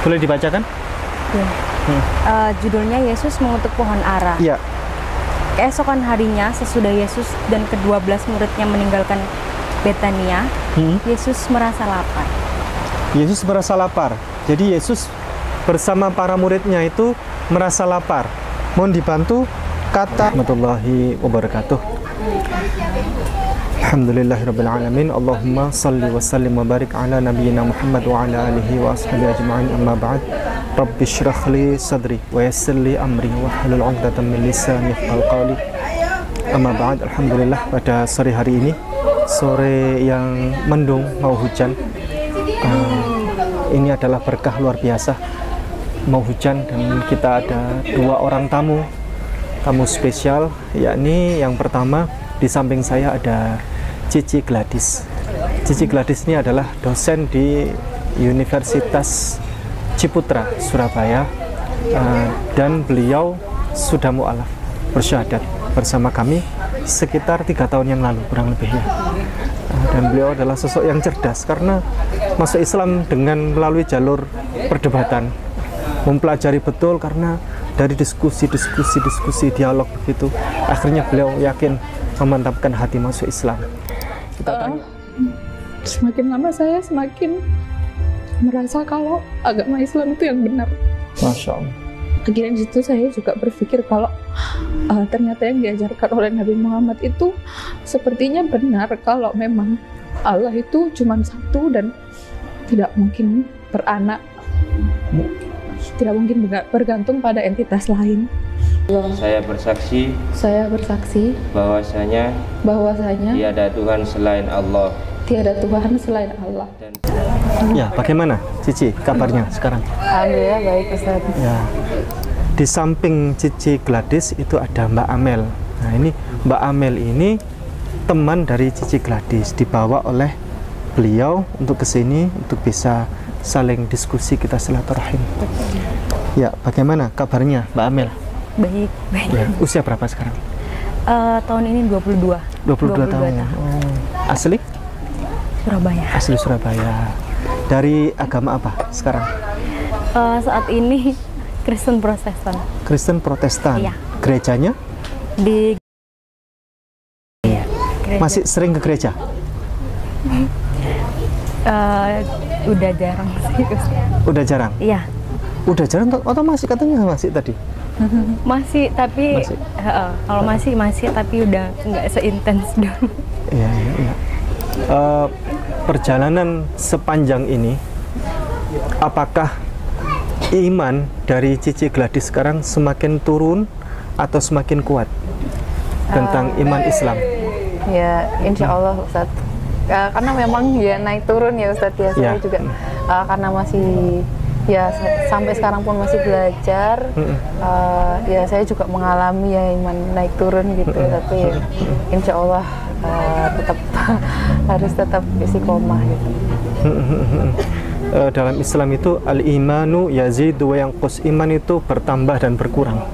Boleh dibacakan? Ya. Judulnya Yesus mengutuk pohon ara. Iya. Keesokan harinya, sesudah Yesus dan ke-12 muridnya meninggalkan Betania, Yesus merasa lapar. Yesus merasa lapar. Jadi Yesus bersama para muridnya itu merasa lapar. Mohon dibantu kata warahmatullahi wabarakatuh. Alhamdulillahirabbil alamin. Allahumma shalli wa sallim wa barik ala nabiyyina Muhammad wa ala alihi wa ashabihi ajma'in. Amma ba'd. Rabbi shrah li sadri wa yassir li amri wa hlul 'uqdatam min lisani yafqahu qawli. Amma ba'd. Alhamdulillah, pada sore hari ini, sore yang mendung mau hujan, ini adalah berkah luar biasa. Mau hujan dan kita ada 2 orang tamu spesial, yakni yang pertama di samping saya ada Cici Gladys. Cici Gladys ini adalah dosen di Universitas Ciputra, Surabaya, dan beliau sudah mu'alaf bersyahadat bersama kami sekitar 3 tahun yang lalu kurang lebihnya. Dan beliau adalah sosok yang cerdas karena masuk Islam dengan melalui jalur perdebatan, mempelajari betul karena dari diskusi, dialog begitu, akhirnya beliau yakin memantapkan hati masuk Islam. Kita tanya. Semakin lama saya semakin merasa kalau agama Islam itu yang benar. Masya Allah. Akhirnya di situ saya juga berpikir kalau ternyata yang diajarkan oleh Nabi Muhammad itu sepertinya benar, kalau memang Allah itu cuma satu dan tidak mungkin beranak, tidak mungkin bergantung pada entitas lain. Saya bersaksi bahwasanya tiada Tuhan selain Allah. Ya, bagaimana Cici kabarnya sekarang? Alhamdulillah baik, Ustaz. Ya. Di samping Cici Gladys itu ada Mbak Amel. Nah, ini Mbak Amel ini teman dari Cici Gladys, dibawa oleh beliau untuk kesini untuk bisa saling diskusi, kita silaturahim. Ya, bagaimana kabarnya Mbak Amel? Baik. Ya, usia berapa sekarang? Tahun ini 22. 22 tahun. Oh. Asli? Surabaya. Asli Surabaya. Dari agama apa sekarang? Saat ini Kristen Protestan. Kristen Protestan. Iya. Gerejanya? Di gereja. Masih sering ke gereja? Udah jarang sih. Udah jarang? Iya. Udah jarang atau masih, katanya masih tadi? Masih, tapi kalau masih tapi udah nggak seintens dulu. Iya. Perjalanan sepanjang ini, apakah iman dari Cici Gladys sekarang semakin turun atau semakin kuat tentang iman Islam? Ya, insya Allah Ustaz. Karena memang ya naik turun ya Ustaz ya. Saya juga karena masih ya sampai sekarang pun masih belajar. Ya saya juga mengalami ya iman naik turun gitu. Tapi ya, insya Allah tetap harus tetap istiqomah gitu. Dalam Islam itu al-imanu yazidu wa yanqus, iman itu bertambah dan berkurang.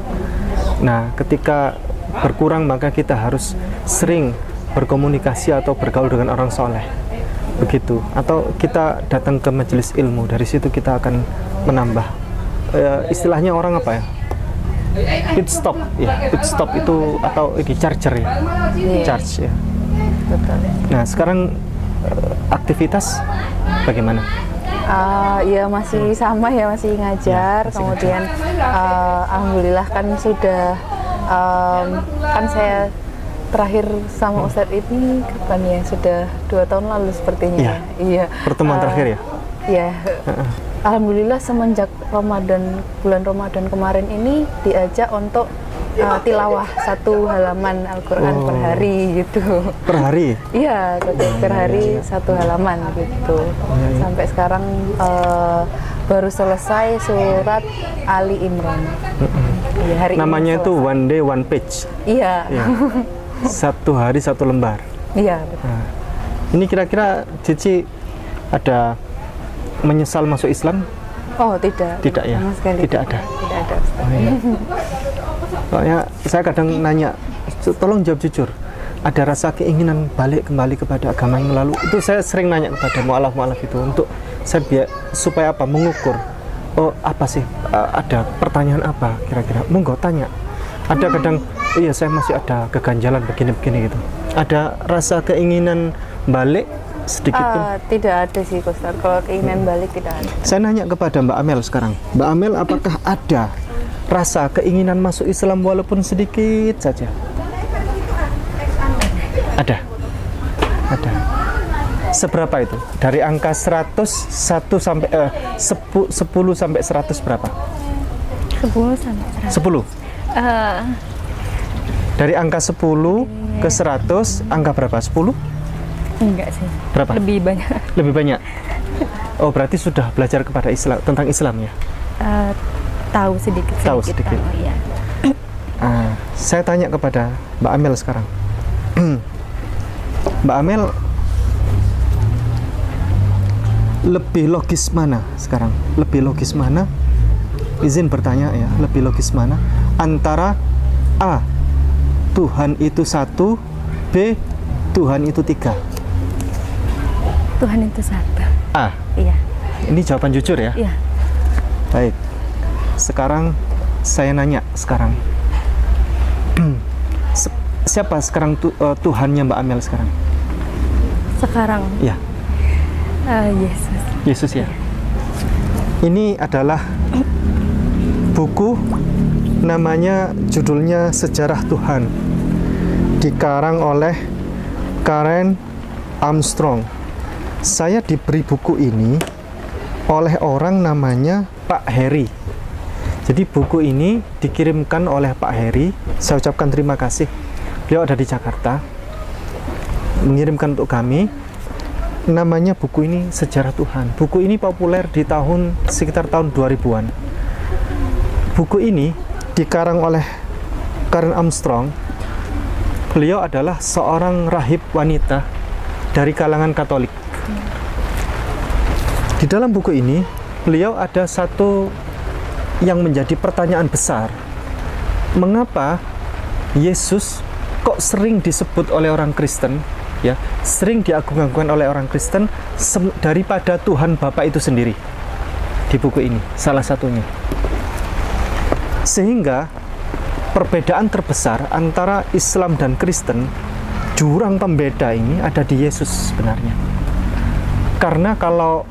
Nah, ketika berkurang maka kita harus sering berkomunikasi atau bergaul dengan orang soleh, begitu. Atau kita datang ke majelis ilmu, dari situ kita akan menambah. Istilahnya orang apa ya? Pit stop, ya. Pit stop itu atau ini charger ya, charge ya. Betul. Nah, sekarang aktivitas bagaimana? Ya masih sama ya, masih ngajar. Masih kemudian alhamdulillah kan sudah kan saya terakhir sama Ustadz ini kapan ya, sudah 2 tahun lalu sepertinya. Iya. Pertemuan terakhir ya? Iya. Alhamdulillah semenjak bulan Ramadan kemarin ini diajak untuk tilawah 1 halaman Al-Quran per hari gitu. Per hari? Iya, per hari 1 halaman gitu. Sampai sekarang baru selesai surat Ali Imran. Ya, hari namanya ini itu One Day One Page. Iya. 1 hari 1 lembar. Iya, betul. Nah, ini kira-kira Cici ada menyesal masuk Islam? Oh, tidak. Tidak ya? Sama sekali Tidak ada? Tidak ada, Ustaz. Oh, iya. Soalnya saya kadang nanya, tolong jawab jujur, ada rasa keinginan balik kembali kepada agama yang lalu? Itu saya sering nanya kepada mu'alaf-mu'alaf itu, untuk saya supaya apa? Mengukur oh apa sih, ada pertanyaan apa kira-kira, monggo tanya. Ada kadang, iya saya masih ada keganjalan begini-begini gitu. Ada rasa keinginan balik sedikit pun? Tidak ada sih Ustaz, kalau keinginan balik tidak ada. Saya nanya kepada Mbak Amel sekarang, Mbak Amel apakah ada rasa keinginan masuk Islam walaupun sedikit saja? Ada? Ada. Seberapa itu? Dari angka 100, 1 sampai 10 sampai 100 berapa? 10 sampai 100. 10? Dari angka 10 ke 100, angka berapa? 10? Enggak sih. Berapa? Lebih banyak. Lebih banyak? Oh, berarti sudah belajar kepada Islam, tentang Islam ya? Tahu sedikit. Tahu sedikit. Oh, iya. Saya tanya kepada Mbak Amel sekarang. Mbak Amel, lebih logis mana sekarang? Lebih logis mana? Izin bertanya ya, lebih logis mana? Antara A, Tuhan itu satu, B, Tuhan itu tiga. Tuhan itu satu. A. Iya. Ini jawaban jujur ya? Iya. Baik. Sekarang saya nanya sekarang. Siapa sekarang Tuhannya Mbak Amel sekarang? Sekarang? Ya. Yesus. Yesus ya. Ini adalah buku, namanya judulnya Sejarah Tuhan, dikarang oleh Karen Armstrong. Saya diberi buku ini oleh orang namanya Pak Heri. Jadi buku ini dikirimkan oleh Pak Heri. Saya ucapkan terima kasih. Beliau ada di Jakarta, mengirimkan untuk kami. Namanya buku ini Sejarah Tuhan. Buku ini populer di sekitar tahun 2000-an. Buku ini dikarang oleh Karen Armstrong. Beliau adalah seorang rahib wanita dari kalangan Katolik. Di dalam buku ini, beliau ada satu yang menjadi pertanyaan besar. Mengapa Yesus kok sering disebut oleh orang Kristen, ya, sering diagung-agungkan oleh orang Kristen daripada Tuhan Bapa itu sendiri? Di buku ini, salah satunya. Sehingga perbedaan terbesar antara Islam dan Kristen, jurang pembeda ini ada di Yesus sebenarnya. Karena kalau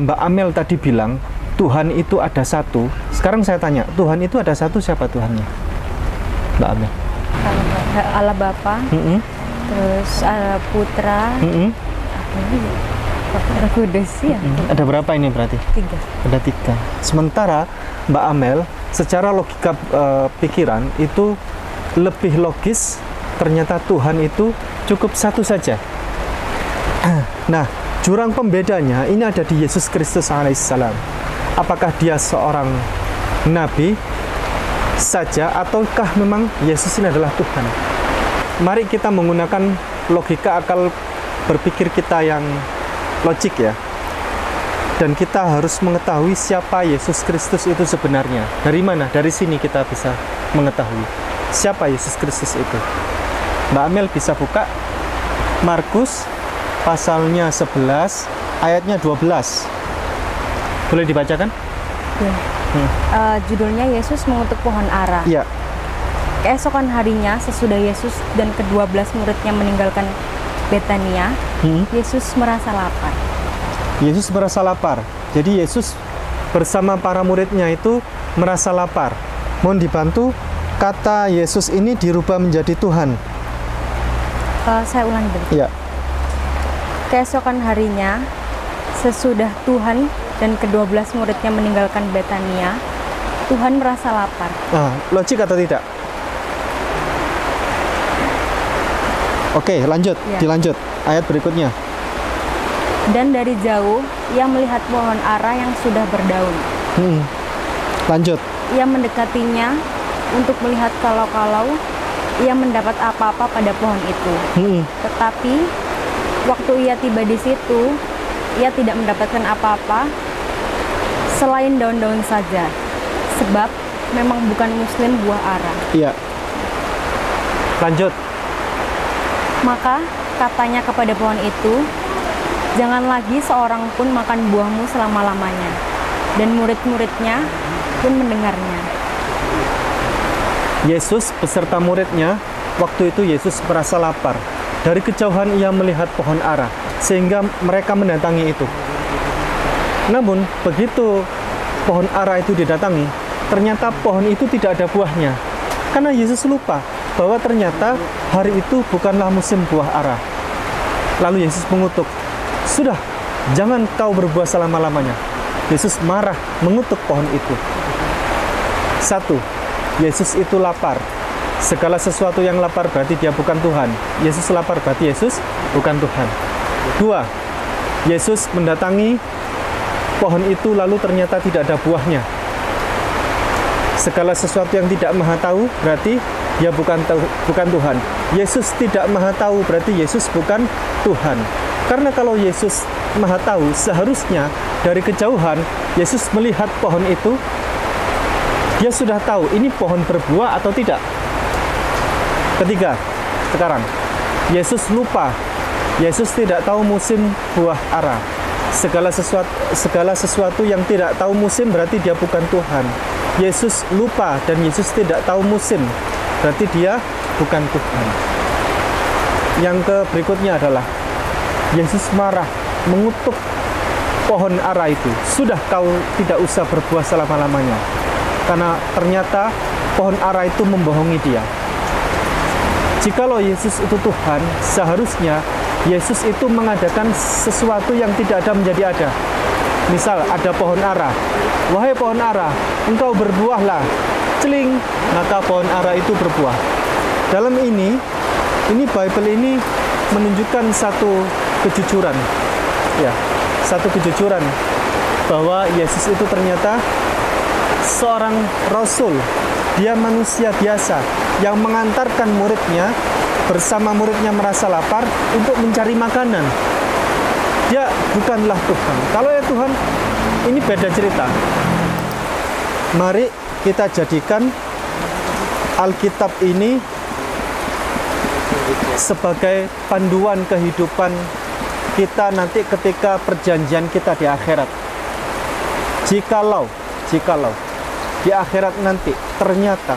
Mbak Amel tadi bilang Tuhan itu ada satu, sekarang saya tanya, Tuhan itu ada satu, siapa Tuhannya? Mbak Amel. Allah Bapa, terus Allah Putra, Roh Kudus ya. Ada berapa ini berarti? 3. Ada 3. Sementara Mbak Amel secara logika pikiran itu lebih logis, ternyata Tuhan itu cukup satu saja. Nah, jurang pembedanya ini ada di Yesus Kristus alaihissalam. Apakah dia seorang nabi saja, ataukah memang Yesus ini adalah Tuhan? Mari kita menggunakan logika akal berpikir kita yang logik ya. Dan kita harus mengetahui siapa Yesus Kristus itu sebenarnya. Dari mana? Dari sini kita bisa mengetahui siapa Yesus Kristus itu. Mbak Amel bisa buka Markus pasalnya 11 ayatnya 12. Boleh dibacakan? Ya. Judulnya Yesus mengutuk pohon ara. Iya. Keesokan harinya sesudah Yesus dan ke-12 muridnya meninggalkan Betania, Yesus merasa lapar. Yesus merasa lapar. Jadi Yesus bersama para muridnya itu merasa lapar. Mohon dibantu, kata Yesus ini dirubah menjadi Tuhan. Saya ulangi dulu. Iya. Keesokan harinya, sesudah Tuhan dan ke-12 muridnya meninggalkan Betania, Tuhan merasa lapar. Logik atau tidak? Oke, lanjut. Ya. Dilanjut. Ayat berikutnya. Dan dari jauh, ia melihat pohon ara yang sudah berdaun. Lanjut. Ia mendekatinya untuk melihat kalau-kalau ia mendapat apa-apa pada pohon itu. Tetapi, waktu ia tiba di situ, ia tidak mendapatkan apa-apa selain daun-daun saja. Sebab memang bukan muslim buah ara. Iya. Lanjut. Maka katanya kepada pohon itu, jangan lagi seorang pun makan buahmu selama-lamanya. dan murid-muridnya pun mendengarnya. Yesus beserta muridnya, waktu itu Yesus merasa lapar. Dari kejauhan ia melihat pohon ara, sehingga mereka mendatangi itu. Namun, begitu pohon ara itu didatangi, ternyata pohon itu tidak ada buahnya. Karena Yesus lupa bahwa ternyata hari itu bukanlah musim buah ara. Lalu Yesus mengutuk, "Sudah, jangan kau berbuah selama-lamanya." Yesus marah mengutuk pohon itu. 1. Yesus itu lapar. Segala sesuatu yang lapar berarti dia bukan Tuhan. Yesus lapar berarti Yesus bukan Tuhan. 2. Yesus mendatangi pohon itu lalu ternyata tidak ada buahnya. Segala sesuatu yang tidak maha tahu berarti dia bukan Tuhan. Yesus tidak maha tahu berarti Yesus bukan Tuhan. Karena kalau Yesus maha tahu, seharusnya dari kejauhan Yesus melihat pohon itu, dia sudah tahu ini pohon berbuah atau tidak. Ketiga, sekarang Yesus lupa. Yesus tidak tahu musim buah ara. Segala sesuatu yang tidak tahu musim berarti dia bukan Tuhan. Yesus lupa dan Yesus tidak tahu musim, berarti dia bukan Tuhan. Yang berikutnya adalah Yesus marah mengutuk pohon ara itu. Sudah, kau tidak usah berbuah selama-lamanya. Karena ternyata pohon ara itu membohongi dia. Jikalau Yesus itu Tuhan, seharusnya Yesus itu mengadakan sesuatu yang tidak ada menjadi ada. Misal ada pohon ara. "Wahai pohon ara, engkau berbuahlah." Celing, maka pohon ara itu berbuah. Dalam ini Bible ini menunjukkan satu kejujuran. Ya, satu kejujuran bahwa Yesus itu ternyata seorang rasul. Dia manusia biasa yang mengantarkan muridnya, bersama muridnya merasa lapar untuk mencari makanan. Dia bukanlah Tuhan. Kalau ya Tuhan, ini beda cerita. Mari kita jadikan Alkitab ini sebagai panduan kehidupan kita nanti ketika perjanjian kita di akhirat. Jikalau di akhirat nanti ternyata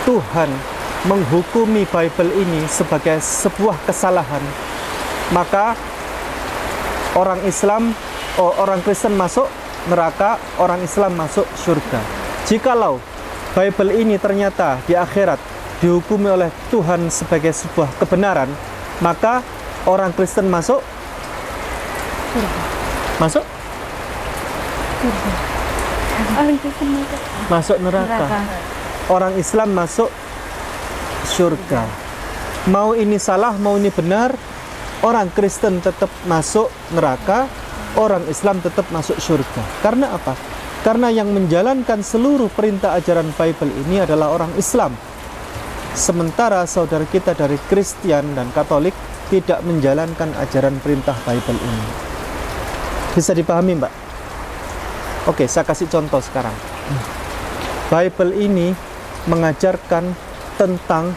Tuhan menghukumi Bible ini sebagai sebuah kesalahan, maka orang Kristen masuk neraka, orang Islam masuk surga. Jikalau Bible ini ternyata di akhirat dihukumi oleh Tuhan sebagai sebuah kebenaran, maka orang Kristen masuk masuk neraka. Orang Islam masuk surga. Mau ini salah, mau ini benar, orang Kristen tetap masuk neraka, orang Islam tetap masuk surga. Karena apa? Karena yang menjalankan seluruh perintah ajaran Bible ini adalah orang Islam. Sementara saudara kita dari Kristen dan Katolik tidak menjalankan ajaran perintah Bible ini. Bisa dipahami, Mbak? Oke, saya kasih contoh sekarang. Bible ini mengajarkan tentang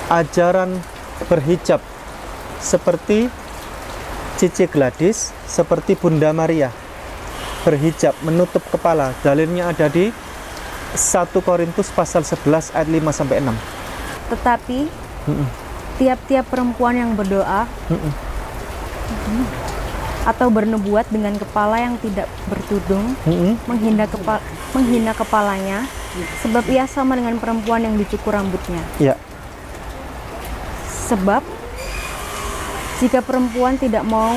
ajaran berhijab seperti Cici Gladys, seperti Bunda Maria. Berhijab, menutup kepala. Dalilnya ada di 1 Korintus pasal 11 ayat 5-6. Tetapi tiap-tiap perempuan yang berdoa atau bernubuat dengan kepala yang tidak bertudung menghina kepalanya, sebab ia sama dengan perempuan yang dicukur rambutnya. Ya. Sebab jika perempuan tidak mau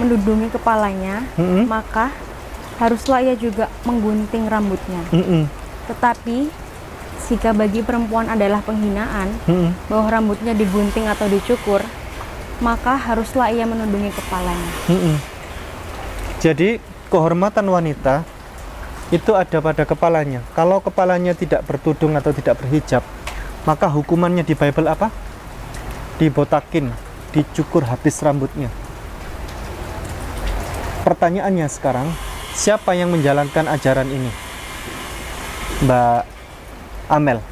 menudungi kepalanya, maka haruslah ia juga menggunting rambutnya. Tetapi jika bagi perempuan adalah penghinaan bahwa rambutnya digunting atau dicukur, maka haruslah ia menudungi kepalanya. Jadi kehormatan wanita itu ada pada kepalanya. Kalau kepalanya tidak bertudung atau tidak berhijab, maka hukumannya di Bible apa? Dibotakin, dicukur habis rambutnya. Pertanyaannya sekarang, siapa yang menjalankan ajaran ini? Mbak Amel,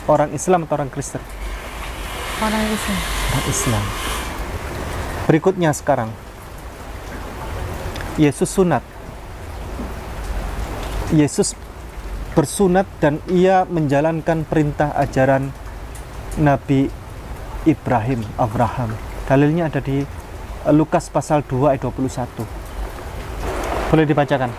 orang Islam atau orang Kristen? Orang Islam. Orang Islam. Berikutnya sekarang, Yesus sunat. Yesus bersunat dan ia menjalankan perintah ajaran Nabi Abraham. Dalilnya ada di Lukas pasal 2 ayat 21. Boleh dibacakan?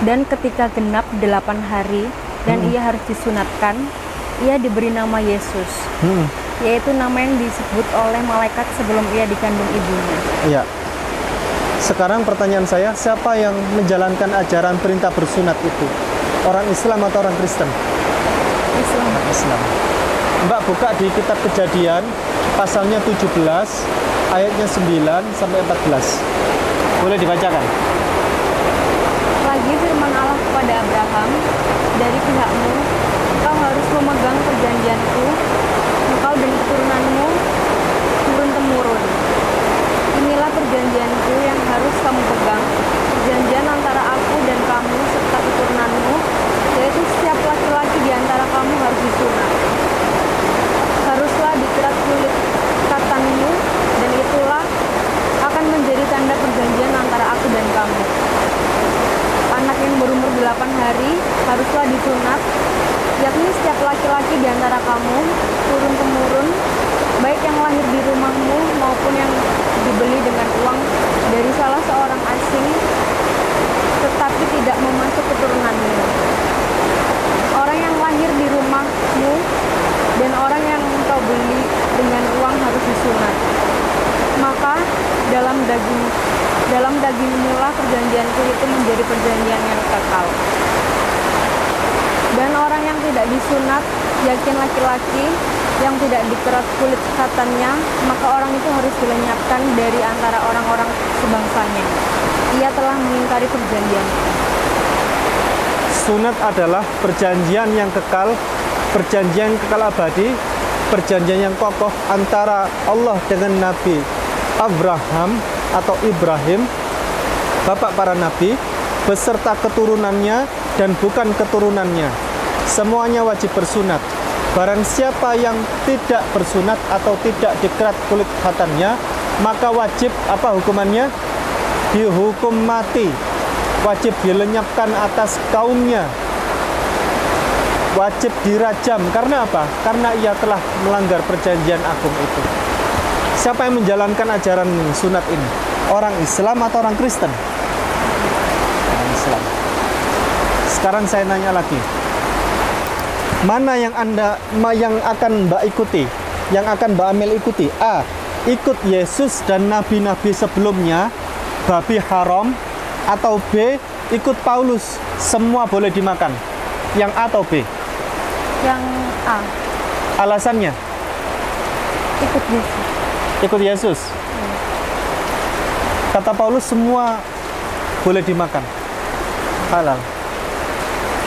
Dan ketika genap 8 hari dan ia harus disunatkan, ia diberi nama Yesus, yaitu nama yang disebut oleh malaikat sebelum ia dikandung ibunya. Iya. Sekarang pertanyaan saya, siapa yang menjalankan ajaran perintah bersunat itu? Orang Islam atau orang Kristen? Islam. Orang Islam. Mbak buka di kitab Kejadian pasalnya 17 ayatnya 9 sampai 14. Boleh dibacakan? Lagi firman Allah kepada Abraham, dari pihakmu, engkau harus memegang perjanjianku, engkau dan keturunanmu turun-temurun. Inilah perjanjianku yang harus kamu pegang, perjanjian antara aku dan kamu serta keturunanmu, yaitu setiap laki-laki di antara kamu harus disunat. Haruslah dikerat kulit katanmu, dan itulah akan menjadi tanda perjanjian antara aku dan kamu. Anak yang berumur 8 hari haruslah disunat, yakni setiap laki-laki di antara kamu, turun-temurun, baik yang lahir di rumahmu maupun yang dibeli dengan uang dari salah seorang asing, tetapi tidak memasuk keturunanmu. Orang yang lahir di rumahmu dan orang yang engkau beli dengan uang harus disunat. Maka dalam dagingmu lah perjanjianku itu menjadi perjanjian yang kekal. Dan orang yang tidak disunat, yakin laki-laki yang tidak dikerat kulit katannya, maka orang itu harus dilenyapkan dari antara orang-orang sebangsanya. Ia telah mengingkari perjanjian. Sunat adalah perjanjian yang kekal, perjanjian kekal abadi, perjanjian yang kokoh antara Allah dengan Nabi Abraham atau Ibrahim, bapak para nabi, beserta keturunannya dan bukan keturunannya. Semuanya wajib bersunat. Barang siapa yang tidak bersunat atau tidak dikerat kulit khatannya, maka wajib apa hukumannya? Dihukum mati. Wajib dilenyapkan atas kaumnya. Wajib dirajam. Karena apa? Karena ia telah melanggar perjanjian agung itu. Siapa yang menjalankan ajaran sunat ini? Orang Islam atau orang Kristen? Orang Islam. Sekarang saya nanya lagi. Mana yang akan Mbak ikuti? Yang akan Mbak Amel ikuti? A. Ikut Yesus dan nabi-nabi sebelumnya, babi haram, atau B. Ikut Paulus, semua boleh dimakan. Yang A atau B? Yang A. Alasannya? Ikut Yesus. Ikut Yesus. Kata Paulus semua boleh dimakan, halal.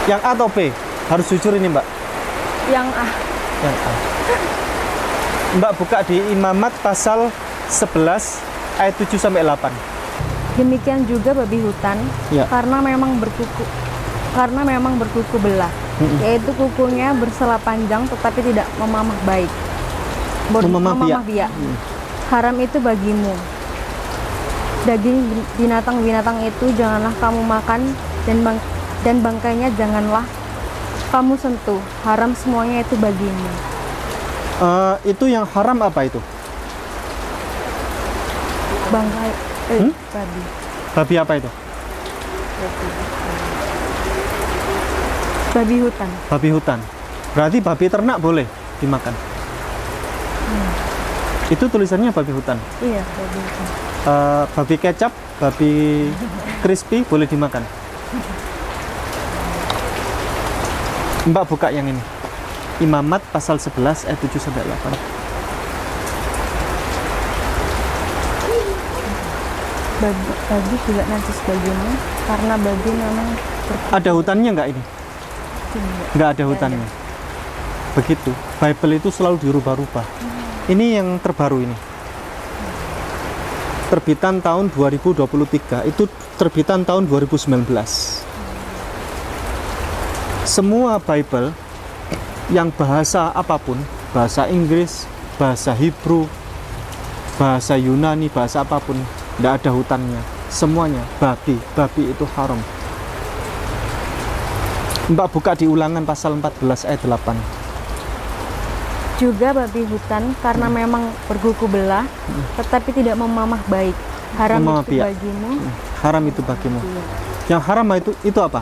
Yang A atau B? Harus jujur ini Mbak. Yang A. Yang A. Mbak buka di Imamat pasal 11 ayat 7 sampai 8. Demikian juga babi hutan, ya. karena memang berkuku belah, yaitu kukunya bersela panjang tetapi tidak memamah baik. Memamah biak. Haram itu bagimu. Daging binatang-binatang itu janganlah kamu makan, dan bangkainya janganlah kamu sentuh. Haram semuanya itu bagimu. Itu yang haram apa itu? Bangkai babi. Babi apa itu? Babi hutan. Babi hutan. Berarti babi ternak boleh dimakan. Itu tulisannya babi hutan. Iya, babi hutan. Babi kecap, babi crispy boleh dimakan. Mbak buka yang ini. Imamat pasal 11 ayat 7 sampai 8. Babi juga najis bagimu, karena babi memang ada hutannya nggak ini? Nggak ada hutannya. Begitu. Bible itu selalu dirubah-rubah. Ini yang terbaru ini. Terbitan tahun 2023. Itu terbitan tahun 2019. Semua Bible yang bahasa apapun, bahasa Inggris, bahasa Hebrew, bahasa Yunani, bahasa apapun, tidak ada hutannya. semuanya. Babi itu haram. Mbak buka di Ulangan pasal 14 ayat 8. Juga babi hutan karena memang berkuku belah, tetapi tidak memamah baik. Haram itu bagimu. Haram itu bagimu. Yang haram itu apa?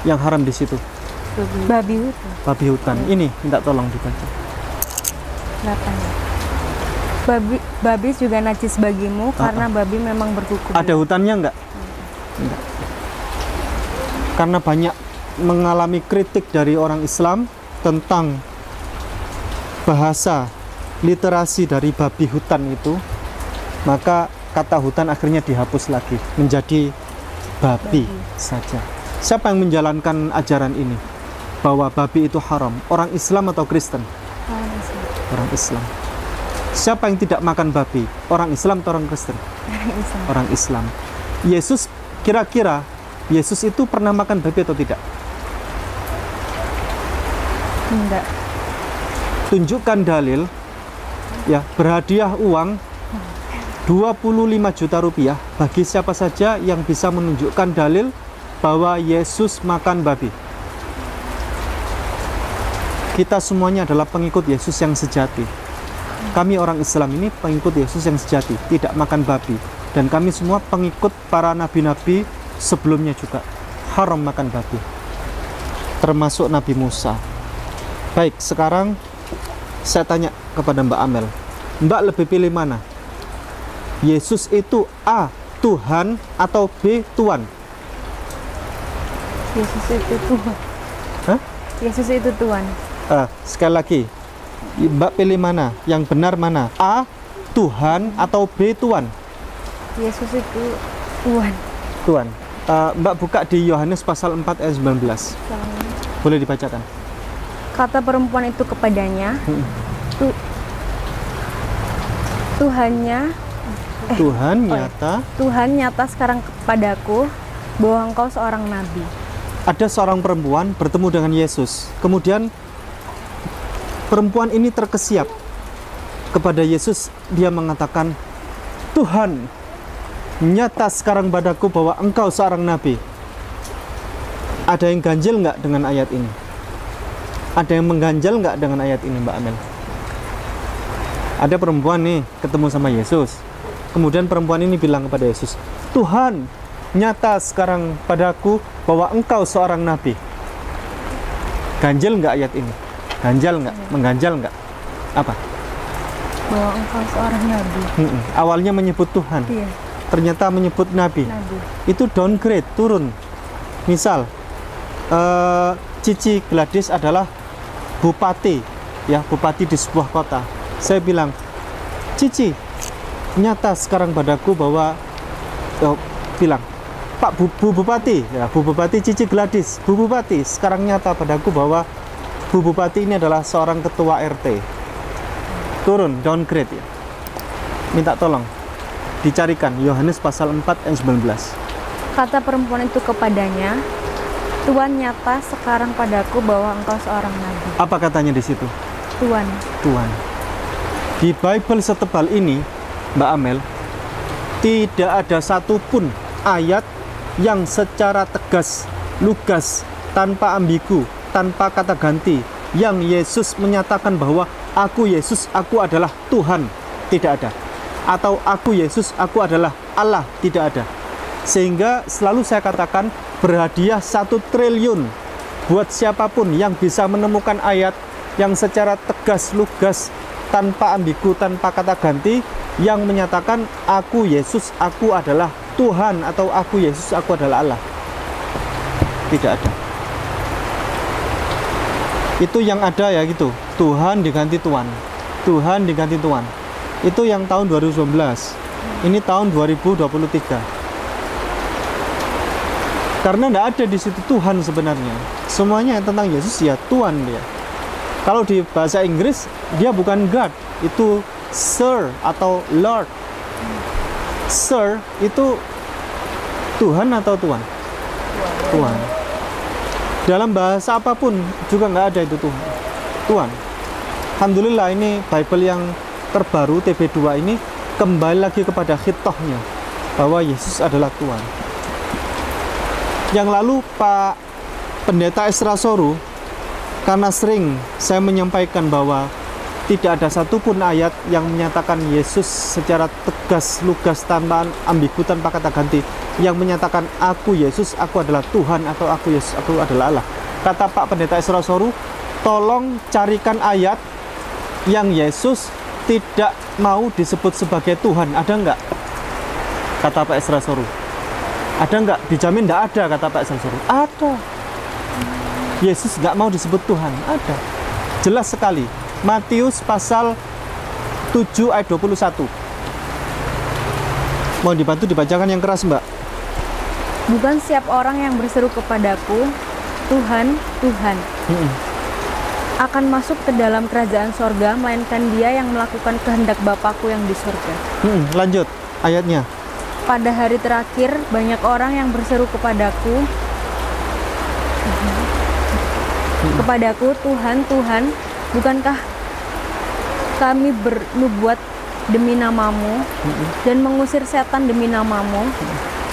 Yang haram di situ? Babi hutan. Babi hutan. Ini minta tolong dibaca. 8. Babi juga najis bagimu karena babi memang berkuku. Ada hutannya enggak? Enggak. Karena banyak mengalami kritik dari orang Islam tentang bahasa literasi dari babi hutan itu, maka kata hutan akhirnya dihapus lagi menjadi babi saja. Siapa yang menjalankan ajaran ini bahwa babi itu haram? Orang Islam atau Kristen? Orang Islam. Siapa yang tidak makan babi? Orang Islam atau orang Kristen? Orang Islam. Yesus, kira-kira Yesus itu pernah makan babi atau tidak? Enggak. Tunjukkan dalil, ya, berhadiah uang 25 juta rupiah bagi siapa saja yang bisa menunjukkan dalil bahwa Yesus makan babi. Kita semuanya adalah pengikut Yesus yang sejati. Kami orang Islam ini pengikut Yesus yang sejati, tidak makan babi. Dan kami semua pengikut para nabi-nabi sebelumnya juga. Haram makan babi, termasuk Nabi Musa. Baik, sekarang saya tanya kepada Mbak Amel, Mbak lebih pilih mana? Yesus itu A, Tuhan, atau B, Tuan? Yesus itu Tuhan. Hah? Yesus itu Tuhan. Sekali lagi, Mbak pilih mana? Yang benar mana? A, Tuhan, atau B, Tuan? Yesus itu Tuhan. Tuhan. Mbak buka di Yohanes pasal 4 ayat 19. Boleh dibacakan? Kata perempuan itu kepadanya, Tuhan nyata sekarang kepadaku bahwa engkau seorang nabi. Ada seorang perempuan bertemu dengan Yesus. Kemudian perempuan ini terkesiap kepada Yesus. Dia mengatakan, Tuhan nyata sekarang padaku bahwa engkau seorang nabi. Ada yang ganjil nggak dengan ayat ini? Ada yang mengganjal nggak dengan ayat ini, Mbak Amel? Ada perempuan nih ketemu sama Yesus. Kemudian perempuan ini bilang kepada Yesus, Tuhan, nyata sekarang padaku bahwa engkau seorang nabi. Ganjil nggak ayat ini? Ganjal nggak? Mengganjal nggak? Apa? Bahwa engkau seorang nabi. Awalnya menyebut Tuhan, ternyata menyebut nabi. Itu downgrade, turun. Misal, Cici Gladys adalah bupati, ya, bupati di sebuah kota. Saya bilang, Cici, nyata sekarang padaku bahwa, bilang, Pak Bu Bupati, ya, Bu Bupati Cici Gladys, Bu Bupati, sekarang nyata padaku bahwa Bu Bupati ini adalah seorang ketua RT. Turun, downgrade, ya. Minta tolong dicarikan Yohanes pasal 4 ayat 19. Kata perempuan itu kepadanya, Tuhan nyata sekarang padaku bahwa engkau seorang nabi. Apa katanya di situ? Tuhan. Tuhan. Di Bible setebal ini, Mbak Amel, tidak ada satupun ayat yang secara tegas, lugas, tanpa ambigu, tanpa kata ganti, yang Yesus menyatakan bahwa aku Yesus, aku adalah Tuhan. Tidak ada. Atau aku Yesus, aku adalah Allah. Tidak ada. Sehingga selalu saya katakan, berhadiah 1 triliun buat siapapun yang bisa menemukan ayat yang secara tegas, lugas, tanpa ambigu, tanpa kata ganti, yang menyatakan aku Yesus, aku adalah Tuhan, atau aku Yesus, aku adalah Allah. Tidak ada. Itu yang ada ya gitu, Tuhan diganti Tuhan, Tuhan diganti Tuhan. Itu yang tahun 2019. Ini tahun 2023. Karena tidak ada di situ Tuhan sebenarnya. Semuanya tentang Yesus ya Tuhan dia. Kalau di bahasa Inggris dia bukan God, itu Sir atau Lord. Sir itu Tuhan atau Tuhan? Tuhan. Dalam bahasa apapun juga nggak ada itu Tuhan. Tuhan. Alhamdulillah ini Bible yang terbaru TB2 ini kembali lagi kepada khitohnya. bahwa Yesus adalah Tuhan. Yang lalu Pak Pendeta Esra Soru, karena sering saya menyampaikan bahwa tidak ada satupun ayat yang menyatakan Yesus secara tegas, lugas, tanpa ambigu, tanpa kata ganti, yang menyatakan aku Yesus, aku adalah Tuhan, atau aku Yesus, aku adalah Allah. Kata Pak Pendeta Esra Soru, tolong carikan ayat yang Yesus tidak mau disebut sebagai Tuhan. Ada enggak? Kata Pak Esra Soru. Ada enggak? Dijamin enggak ada, kata Pak Esra Soru. Ada. Yesus enggak mau disebut Tuhan. Ada. Jelas sekali. Matius pasal 7 ayat 21. Mau dibantu dibacakan yang keras, Mbak? Bukan setiap orang yang berseru kepadaku, Tuhan, Tuhan, akan masuk ke dalam kerajaan sorga, melainkan dia yang melakukan kehendak Bapakku yang di sorga. Lanjut ayatnya. Pada hari terakhir, banyak orang yang berseru kepadaku, Tuhan, Tuhan, bukankah kami bernubuat demi namamu, dan mengusir setan demi namamu,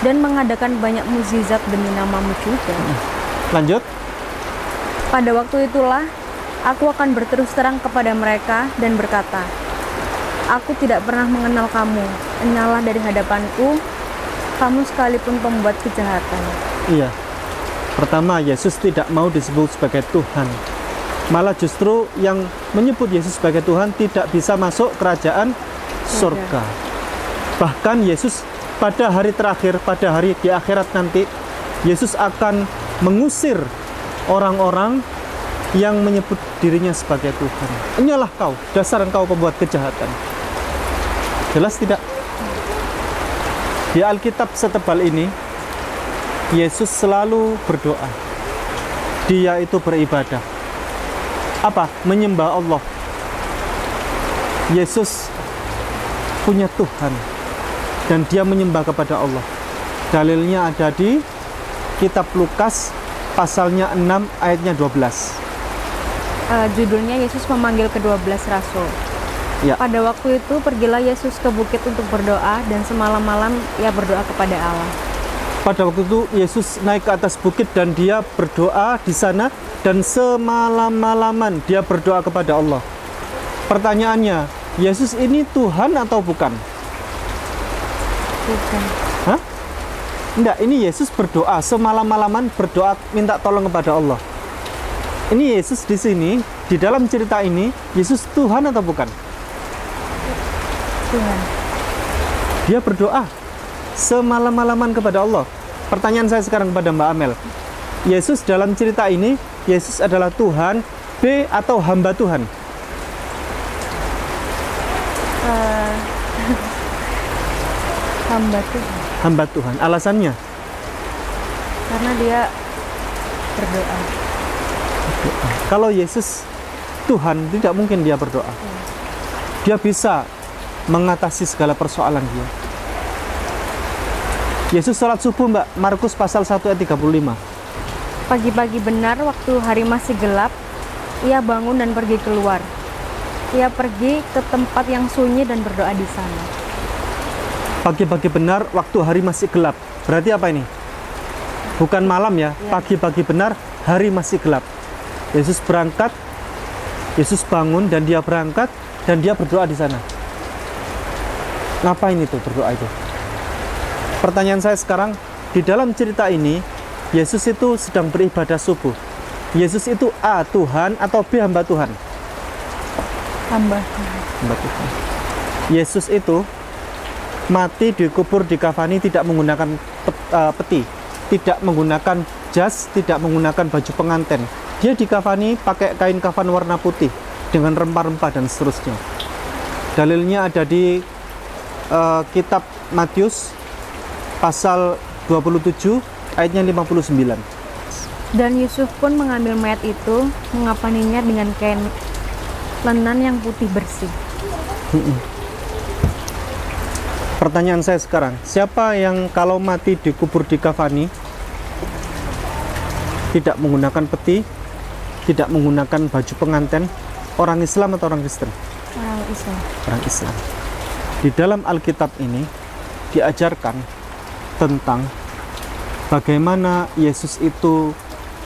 dan mengadakan banyak mukjizat demi namamu juga. Lanjut. Pada waktu itulah aku akan berterus terang kepada mereka dan berkata, aku tidak pernah mengenal kamu, enyahlah dari hadapanku, kamu sekalipun pembuat kejahatan. Iya. Pertama, Yesus tidak mau disebut sebagai Tuhan. Malah justru yang menyebut Yesus sebagai Tuhan tidak bisa masuk kerajaan surga. Bahkan Yesus pada hari terakhir, pada hari di akhirat nanti, Yesus akan mengusir orang-orang yang menyebut dirinya sebagai Tuhan. Enyahlah kau, dasar engkau pembuat kejahatan. Jelas tidak? Di Alkitab setebal ini, Yesus selalu berdoa. Dia itu beribadah. Apa? Menyembah Allah. Yesus punya Tuhan dan dia menyembah kepada Allah. Dalilnya ada di kitab Lukas pasalnya 6 ayatnya 12. Judulnya Yesus memanggil ke-12 rasul. Ya. Pada waktu itu pergilah Yesus ke bukit untuk berdoa, dan semalam-malam ia berdoa kepada Allah. Pada waktu itu Yesus naik ke atas bukit dan dia berdoa di sana, dan semalam-malaman dia berdoa kepada Allah. Pertanyaannya, Yesus ini Tuhan atau bukan? Bukan. Hah? Enggak, ini Yesus berdoa semalam-malaman, berdoa minta tolong kepada Allah. Ini Yesus di sini, di dalam cerita ini, Yesus Tuhan atau bukan? Tuhan. Dia berdoa semalam-malaman kepada Allah. Pertanyaan saya sekarang kepada Mbak Amel, Yesus dalam cerita ini, Yesus adalah Tuhan, B, atau hamba Tuhan? Hamba Tuhan. Hamba Tuhan. Alasannya? Karena dia berdoa. Kalau Yesus Tuhan, tidak mungkin dia berdoa. Dia bisa mengatasi segala persoalan dia. Yesus salat subuh, Mbak, Markus pasal 1 ayat 35. Pagi-pagi benar waktu hari masih gelap, ia bangun dan pergi keluar. Ia pergi ke tempat yang sunyi dan berdoa di sana. Pagi-pagi benar waktu hari masih gelap. Berarti apa ini? Bukan malam ya. Pagi-pagi benar, hari masih gelap. Yesus berangkat, Yesus bangun dan dia berangkat dan dia berdoa di sana. Ngapain itu berdoa itu? Pertanyaan saya sekarang, di dalam cerita ini, Yesus itu sedang beribadah subuh. Yesus itu A, Tuhan, atau B, hamba Tuhan? Hamba Tuhan. Hamba Tuhan. Yesus itu mati, dikubur, dikafani tidak menggunakan peti, tidak menggunakan jas, tidak menggunakan baju pengantin. Dia dikafani pakai kain kafan warna putih dengan rempah-rempah dan seterusnya. Dalilnya ada di kitab Matius pasal 27 ayatnya 59. Dan Yusuf pun mengambil mayat itu, mengapaninya dengan kain lenan yang putih bersih. Pertanyaan saya sekarang, siapa yang kalau mati dikubur dikafani tidak menggunakan peti, tidak menggunakan baju pengantin, orang Islam atau orang Kristen? Orang Islam. Orang Islam. Di dalam Alkitab ini, diajarkan tentang bagaimana Yesus itu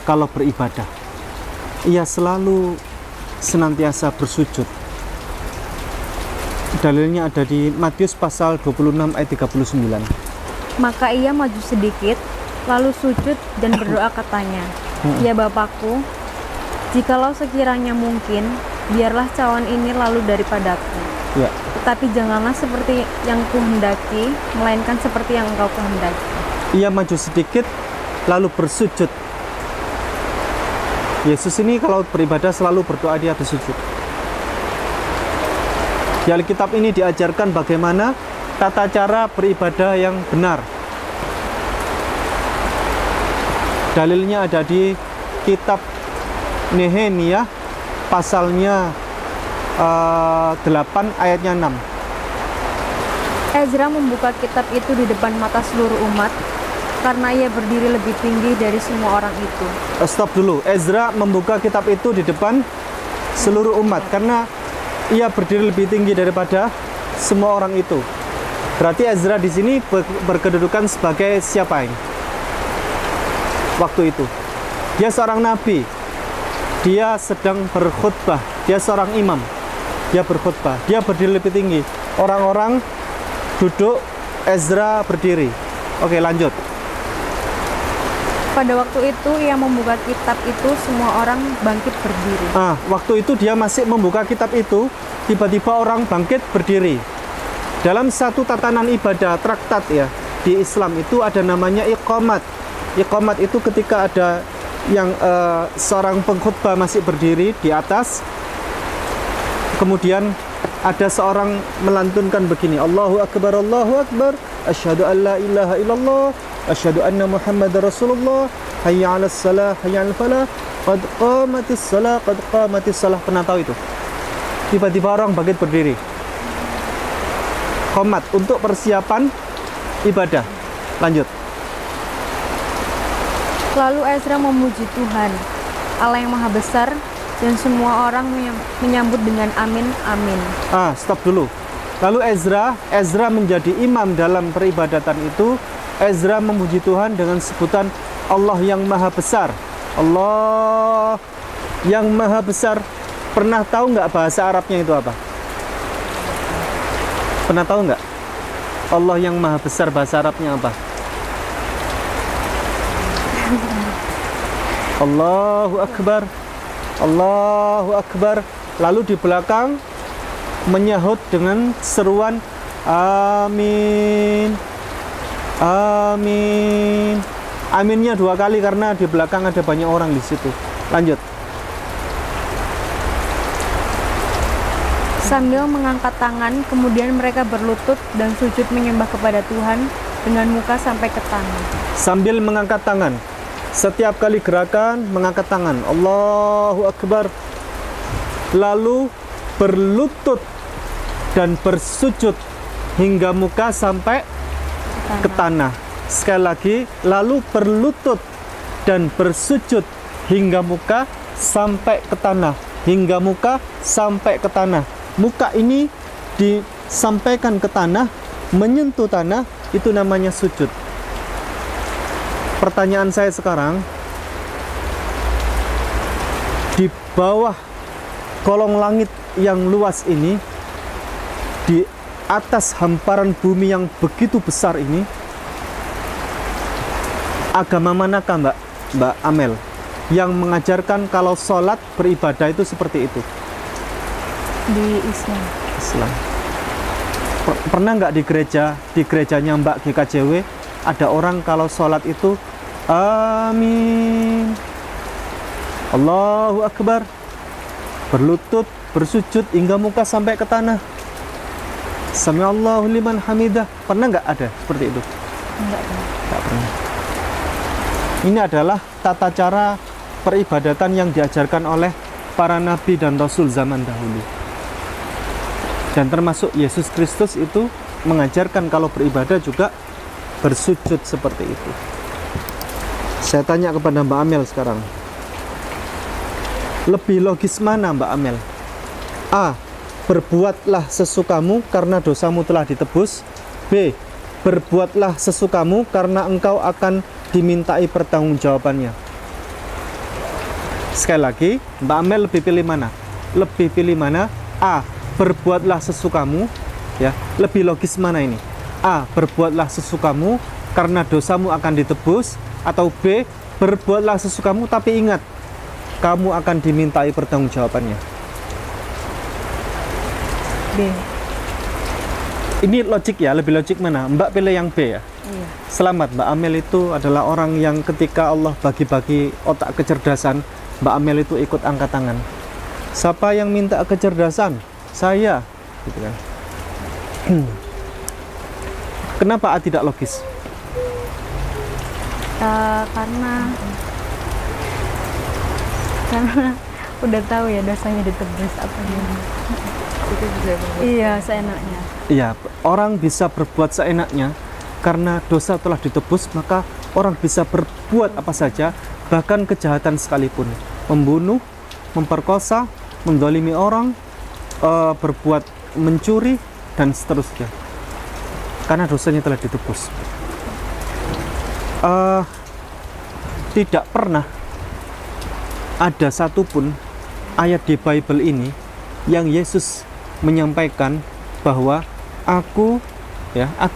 kalau beribadah, ia selalu senantiasa bersujud. Dalilnya ada di Matius pasal 26 ayat 39. Maka ia maju sedikit, lalu sujud dan berdoa katanya, "Ya Bapakku, jikalau sekiranya mungkin, biarlah cawan ini lalu daripadaku. Ya. Tetapi janganlah seperti yang kuhendaki, melainkan seperti yang Engkau kehendaki." Ia maju sedikit, lalu bersujud. Yesus ini kalau beribadah selalu berdoa, dia bersujud. Di Alkitab ini diajarkan bagaimana tata cara beribadah yang benar. Dalilnya ada di kitab Nehemia pasalnya 8 ayatnya 6. Ezra membuka kitab itu di depan mata seluruh umat, karena ia berdiri lebih tinggi dari semua orang itu. Stop dulu. Ezra membuka kitab itu di depan seluruh umat karena ia berdiri lebih tinggi daripada semua orang itu. Berarti Ezra di sini berkedudukan sebagai siapa ini? Waktu itu dia seorang nabi, dia sedang berkhutbah, dia seorang imam, dia berkhutbah, dia berdiri lebih tinggi. Orang-orang duduk, Ezra berdiri. Oke, lanjut. Pada waktu itu ia membuka kitab itu, semua orang bangkit berdiri. Waktu itu dia masih membuka kitab itu, tiba-tiba orang bangkit berdiri. Dalam satu tatanan ibadah traktat ya di Islam itu ada namanya iqamat. Iqamat itu ketika ada yang seorang pengkhutbah masih berdiri di atas, kemudian ada seorang melantunkan begini, Allahu Akbar, asyhadu an la ilaha illallah, asyhadu anna Muhammadar Rasulullah, hayya 'alas salah, hayya 'alal falah, qad qamatis salah, qad qamatis salah. Pernah tahu itu? Tiba-tiba orang bangkit berdiri. Qomat untuk persiapan ibadah. Lanjut. Lalu Ezra memuji Tuhan, Allah yang Maha Besar, dan semua orang menyambut dengan amin, amin. Stop dulu. Lalu Ezra menjadi imam dalam peribadatan itu. Ezra memuji Tuhan dengan sebutan Allah yang Maha Besar. Allah yang Maha Besar. Pernah tahu nggak bahasa Arabnya itu apa? Pernah tahu nggak? Allah yang Maha Besar bahasa Arabnya apa? Allahu Akbar, Allahu Akbar. Lalu di belakang menyahut dengan seruan amin, amin. Aminnya 2 kali karena di belakang ada banyak orang di situ. Lanjut. Sambil mengangkat tangan, kemudian mereka berlutut dan sujud menyembah kepada Tuhan dengan muka sampai ke tanah. Sambil mengangkat tangan, setiap kali gerakan mengangkat tangan, Allahu Akbar. Lalu berlutut dan bersujud hingga muka sampai ke tanah. Sekali lagi, lalu berlutut dan bersujud hingga muka sampai ke tanah. Hingga muka sampai ke tanah. Muka ini disampaikan ke tanah, menyentuh tanah, itu namanya sujud. Pertanyaan saya sekarang, di bawah kolong langit yang luas ini, di atas hamparan bumi yang begitu besar ini, agama manakah Mbak Amel yang mengajarkan kalau sholat beribadah itu seperti itu? Di Islam. Pernah nggak di gerejanya Mbak GKJW ada orang kalau sholat itu amin, Allahu Akbar, berlutut, bersujud hingga muka sampai ke tanah, Sami'allahu liman hamidah. Pernah nggak ada seperti itu? Enggak pernah. Ini adalah tata cara peribadatan yang diajarkan oleh para nabi dan rasul zaman dahulu. Dan termasuk Yesus Kristus itu mengajarkan kalau beribadah juga bersujud seperti itu. Saya tanya kepada Mbak Amel sekarang, lebih logis mana Mbak Amel? A. Berbuatlah sesukamu karena dosamu telah ditebus. B. berbuatlah sesukamu karena engkau akan dimintai pertanggungjawabannya. Sekali lagi, Mbak Amel lebih pilih mana? Lebih pilih mana? A, berbuatlah sesukamu, ya. Lebih logis mana ini? A, berbuatlah sesukamu karena dosamu akan ditebus, atau B, berbuatlah sesukamu tapi ingat, kamu akan dimintai pertanggungjawabannya. B. Ini logik ya, lebih logik mana? Mbak pilih yang B ya? Iya. Selamat, Mbak Amel itu adalah orang yang ketika Allah bagi-bagi otak kecerdasan, Mbak Amel itu ikut angkat tangan. Siapa yang minta kecerdasan? Saya. Gitu kan. Kenapa A tidak logis? Karena udah tahu ya dosanya ditebus apa gimana. Itu bisa Iya, seenaknya. Iya, orang bisa berbuat seenaknya karena dosa telah ditebus, maka orang bisa berbuat apa saja, bahkan kejahatan sekalipun. Membunuh, memperkosa, mendolimi orang, berbuat mencuri, dan seterusnya. Karena dosanya telah ditebus. Tidak pernah ada satupun ayat di Bible ini yang Yesus menyampaikan bahwa aku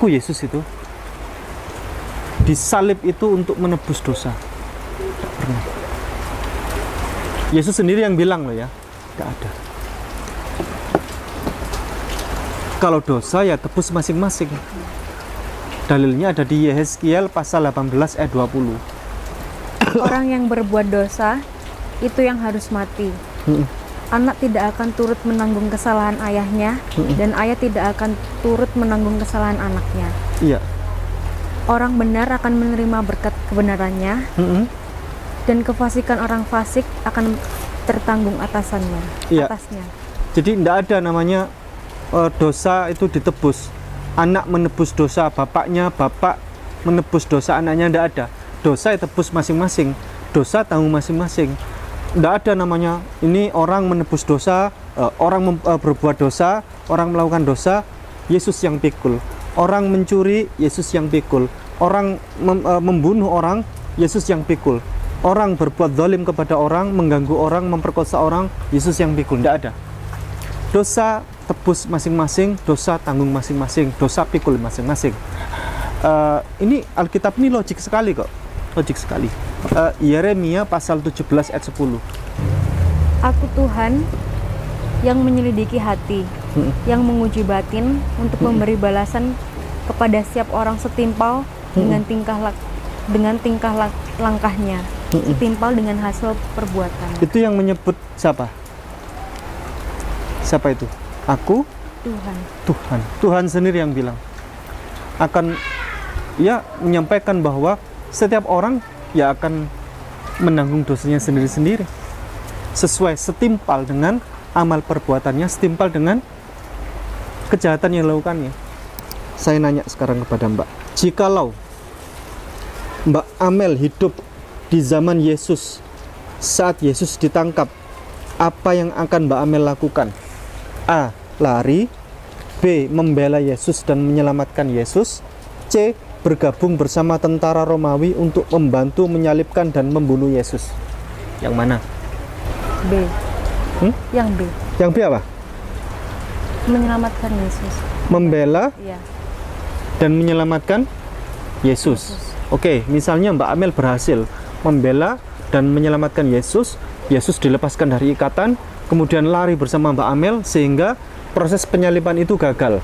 Yesus itu disalib itu untuk menebus dosa. Tidak pernah. Yesus sendiri yang bilang loh ya, tidak ada. Kalau dosa ya tebus masing-masing. Dalilnya ada di Yehezkiel pasal 18 ayat 20. Orang yang berbuat dosa itu yang harus mati. Anak tidak akan turut menanggung kesalahan ayahnya, dan ayah tidak akan turut menanggung kesalahan anaknya. Iya. Orang benar akan menerima berkat kebenarannya, dan kefasikan orang fasik akan tertanggung atasnya. Jadi tidak ada namanya dosa itu ditebus. Anak menebus dosa bapaknya, bapak menebus dosa anaknya, tidak ada. Dosa ditebus masing-masing, dosa tanggung masing-masing. Tidak ada namanya ini orang menebus dosa, orang berbuat dosa, orang melakukan dosa, Yesus yang pikul. Orang mencuri, Yesus yang pikul. Orang membunuh orang, Yesus yang pikul. Orang berbuat zalim kepada orang, mengganggu orang, memperkosa orang, Yesus yang pikul. Tidak ada. Dosa tebus masing-masing, dosa tanggung masing-masing, dosa pikul masing-masing. Ini Alkitab ini logik sekali kok. Logik sekali. Yeremia pasal 17 ayat 10. Aku Tuhan yang menyelidiki hati, yang menguji batin untuk memberi balasan kepada setiap orang setimpal dengan tingkah langkahnya, setimpal dengan hasil perbuatan. Itu yang menyebut siapa? Siapa itu? Aku? Tuhan. Tuhan sendiri yang bilang. Akan menyampaikan bahwa setiap orang ya akan menanggung dosanya sendiri-sendiri sesuai setimpal dengan amal perbuatannya, setimpal dengan kejahatan yang dilakukannya. Saya nanya sekarang kepada Mbak, jikalau Mbak Amel hidup di zaman Yesus, saat Yesus ditangkap, apa yang akan Mbak Amel lakukan? A. Lari. B. Membela Yesus dan menyelamatkan Yesus. C. Bergabung bersama tentara Romawi untuk membantu menyalibkan dan membunuh Yesus. Yang mana? B. Yang B. Yang B apa? Menyelamatkan Yesus. Membela Iya. dan menyelamatkan Yesus. Oke, misalnya Mbak Amel berhasil membela dan menyelamatkan Yesus, Yesus dilepaskan dari ikatan, kemudian lari bersama Mbak Amel sehingga proses penyaliban itu gagal.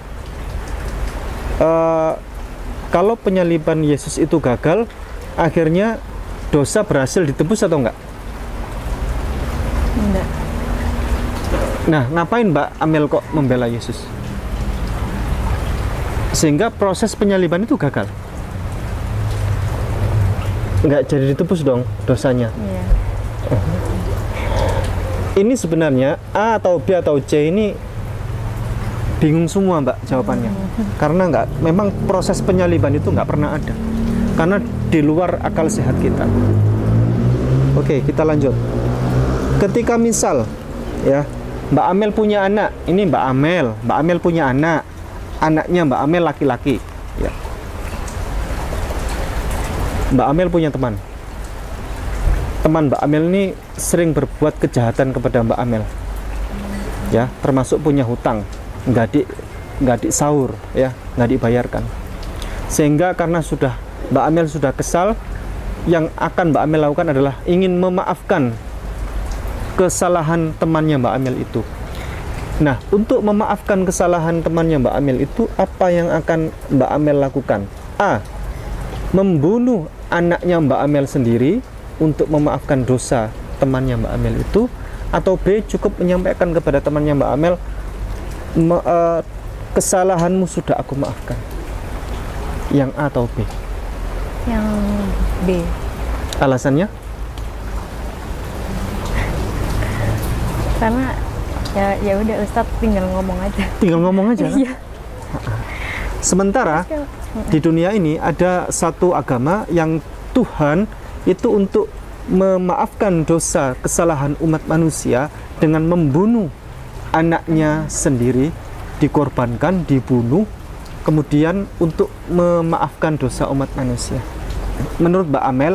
Kalau penyaliban Yesus itu gagal, akhirnya dosa berhasil ditebus atau enggak? Enggak. Nah, ngapain Mbak Amel kok membela Yesus? Sehingga proses penyaliban itu gagal. Enggak jadi ditebus dong dosanya. Iya. Ini sebenarnya A atau B atau C ini bingung semua Mbak jawabannya. Karena memang proses penyaliban itu nggak pernah ada. Karena di luar akal sehat kita. Oke, kita lanjut. Ketika misal ya Mbak Amel punya anak, ini Mbak Amel punya anak, anaknya Mbak Amel laki-laki. Ya. Mbak Amel punya teman. Teman Mbak Amel ini sering berbuat kejahatan kepada Mbak Amel. Ya, termasuk punya hutang, nggak sahur, ya, nggak dibayarkan. Sehingga karena Mbak Amel sudah kesal, yang akan Mbak Amel lakukan adalah ingin memaafkan kesalahan temannya Mbak Amel itu. Nah, untuk memaafkan kesalahan temannya Mbak Amel itu, apa yang akan Mbak Amel lakukan? A. Membunuh anaknya Mbak Amel sendiri untuk memaafkan dosa temannya Mbak Amel itu, atau B. Cukup menyampaikan kepada temannya Mbak Amel, kesalahanmu sudah aku maafkan. Yang A atau B? Yang B. Alasannya? Karena ya udah Ustadz tinggal ngomong aja. Tinggal ngomong aja. Iya. Sementara di dunia ini ada satu agama yang Tuhan itu untuk memaafkan dosa kesalahan umat manusia dengan membunuh anaknya sendiri, dikorbankan, dibunuh, kemudian untuk memaafkan dosa umat manusia. Menurut Mbak Amel,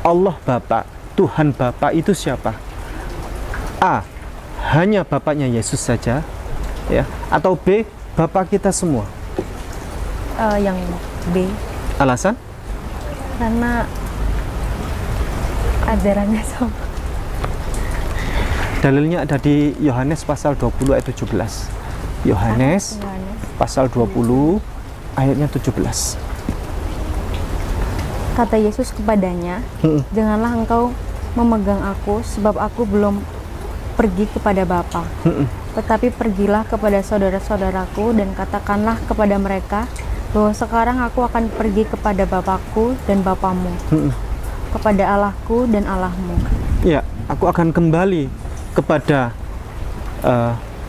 Allah Bapa, Tuhan Bapa itu siapa? A. Hanya Bapaknya Yesus saja, ya, atau B. Bapa kita semua? Yang B. Alasan? Karena ajarannya sama. Dalilnya ada di Yohanes pasal 20 ayat 17. Yohanes pasal 20 ayatnya 17. Kata Yesus kepadanya, janganlah engkau memegang aku, sebab aku belum pergi kepada Bapa. Tetapi pergilah kepada saudara-saudaraku dan katakanlah kepada mereka bahwa sekarang aku akan pergi kepada Bapakku dan Bapamu, kepada Allahku dan Allahmu. Ya, aku akan kembali kepada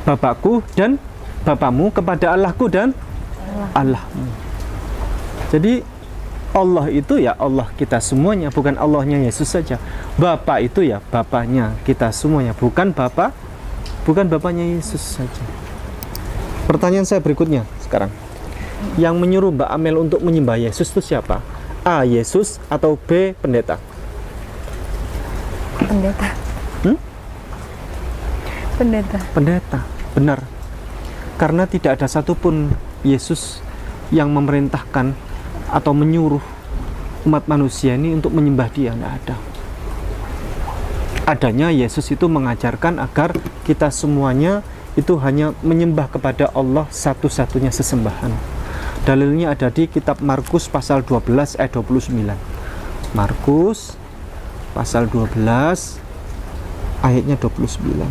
Bapakku dan Bapamu, kepada Allahku dan Allahmu. Jadi Allah itu ya Allah kita semuanya, bukan Allahnya Yesus saja. Bapa itu ya Bapanya kita semuanya, bukan Bapanya Yesus saja. Pertanyaan saya berikutnya sekarang. Yang menyuruh Mbak Amel untuk menyembah Yesus itu siapa? A. Yesus atau B. Pendeta? Pendeta. Pendeta, benar. Karena tidak ada satupun Yesus yang memerintahkan atau menyuruh umat manusia ini untuk menyembah Dia, tidak ada. Adanya Yesus itu mengajarkan agar kita semuanya itu hanya menyembah kepada Allah satu-satunya sesembahan. Dalilnya ada di kitab Markus pasal 12 ayat 29. Markus pasal 12 ayatnya 29.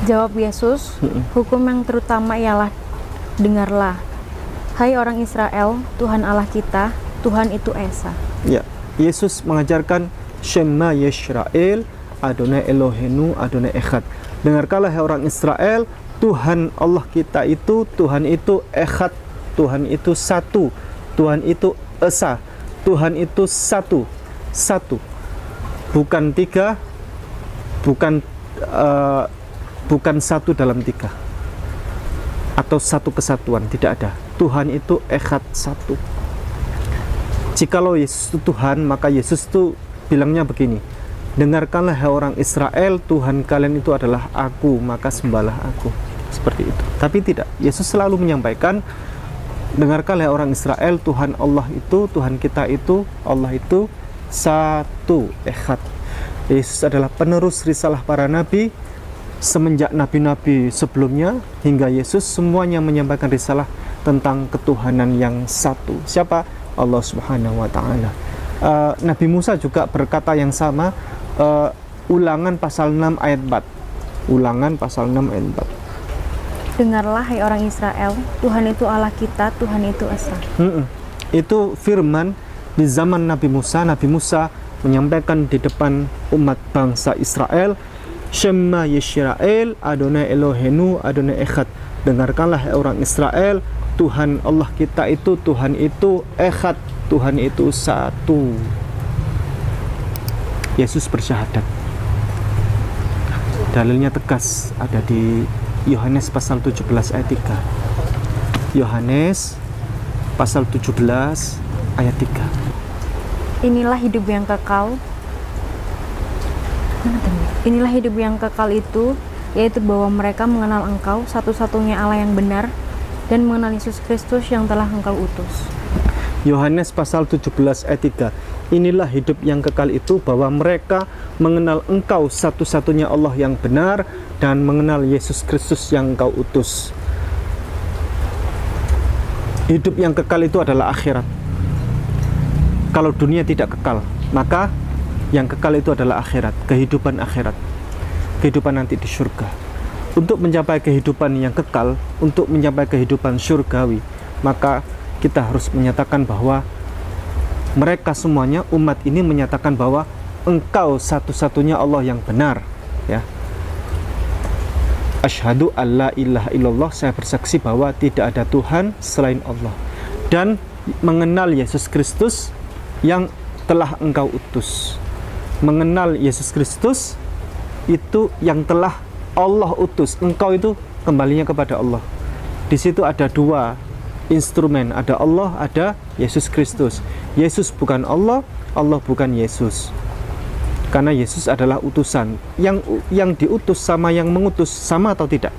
Jawab Yesus, hukum yang terutama ialah, dengarlah, hai orang Israel, Tuhan Allah kita, Tuhan itu Esa. Ya, Yesus mengajarkan Shema Yisrael, Adonai Elohenu, Adonai Echad. Dengarkanlah hai orang Israel, Tuhan Allah kita itu, Tuhan itu Echad, Tuhan itu satu, Tuhan itu Esa, Tuhan itu satu, bukan tiga, bukan satu dalam tiga, atau satu kesatuan, tidak ada. Tuhan itu Echad, satu. Jikalau Yesus itu Tuhan, maka Yesus itu bilangnya begini, dengarkanlah hai orang Israel, Tuhan kalian itu adalah aku, maka sembahlah aku. Seperti itu. Tapi tidak, Yesus selalu menyampaikan, dengarkanlah hai orang Israel, Tuhan Allah itu, Tuhan kita itu, Allah itu satu, Echad. Yesus adalah penerus risalah para nabi. Semenjak nabi-nabi sebelumnya hingga Yesus, semuanya menyampaikan risalah tentang ketuhanan yang satu. Siapa? Allah Subhanahu wa Ta'ala. Nabi Musa juga berkata yang sama, Ulangan pasal 6 ayat 4. Ulangan pasal 6 ayat 4. Dengarlah hai orang Israel, Tuhan itu Allah kita, Tuhan itu Esa. Itu firman di zaman Nabi Musa. Nabi Musa menyampaikan di depan umat bangsa Israel, Shema Yisrael, Adonai Elohenu, Adonai Echad. Dengarkanlah hai orang Israel, Tuhan Allah kita itu, Tuhan itu Echad, Tuhan itu satu. Yesus bersyahadat. Dalilnya tegas ada di Yohanes pasal 17 ayat 3. Yohanes pasal 17 ayat 3. Inilah hidup yang kekal. Inilah hidup yang kekal itu, yaitu bahwa mereka mengenal Engkau, satu-satunya Allah yang benar, dan mengenal Yesus Kristus yang telah Engkau utus. Yohanes pasal 17 ayat 3. Inilah hidup yang kekal itu, bahwa mereka mengenal Engkau, satu-satunya Allah yang benar, dan mengenal Yesus Kristus yang Engkau utus. Hidup yang kekal itu adalah akhirat. Kalau dunia tidak kekal, maka yang kekal itu adalah akhirat, kehidupan akhirat, kehidupan nanti di surga. Untuk mencapai kehidupan yang kekal, untuk mencapai kehidupan surgawi, maka kita harus menyatakan bahwa mereka semuanya, umat ini menyatakan bahwa Engkau satu-satunya Allah yang benar, ya. Asyhadu alla ilaha illallah, saya bersaksi bahwa tidak ada Tuhan selain Allah, dan mengenal Yesus Kristus yang telah Engkau utus. Mengenal Yesus Kristus itu yang telah Allah utus. Engkau itu kembalinya kepada Allah. Di situ ada dua instrumen, ada Allah, ada Yesus Kristus. Yesus bukan Allah, Allah bukan Yesus. Karena Yesus adalah utusan. Yang diutus sama yang mengutus sama atau tidak?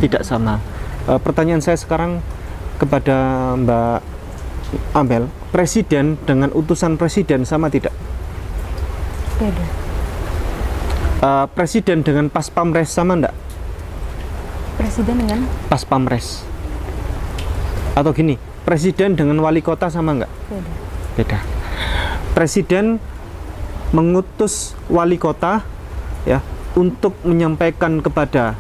Tidak sama. Pertanyaan saya sekarang kepada Mbak Amel, presiden dengan utusan presiden sama tidak? Beda. Presiden dengan pas pamres sama enggak? Presiden dengan Pas pamres. Atau gini, presiden dengan wali kota sama enggak? beda. Beda. Presiden mengutus wali kota, ya, untuk menyampaikan kepada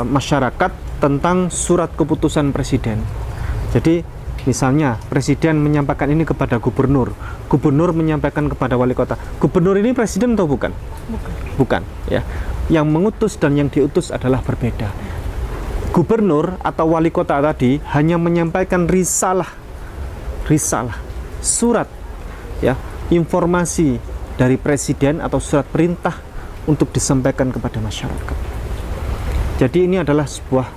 masyarakat tentang surat keputusan presiden. Jadi misalnya presiden menyampaikan ini kepada gubernur, gubernur menyampaikan kepada wali kota. Gubernur ini presiden atau bukan? Bukan, ya. Yang mengutus dan yang diutus adalah berbeda. Gubernur atau wali kota tadi hanya menyampaikan risalah, surat, ya, informasi dari presiden atau surat perintah untuk disampaikan kepada masyarakat. Jadi ini adalah sebuah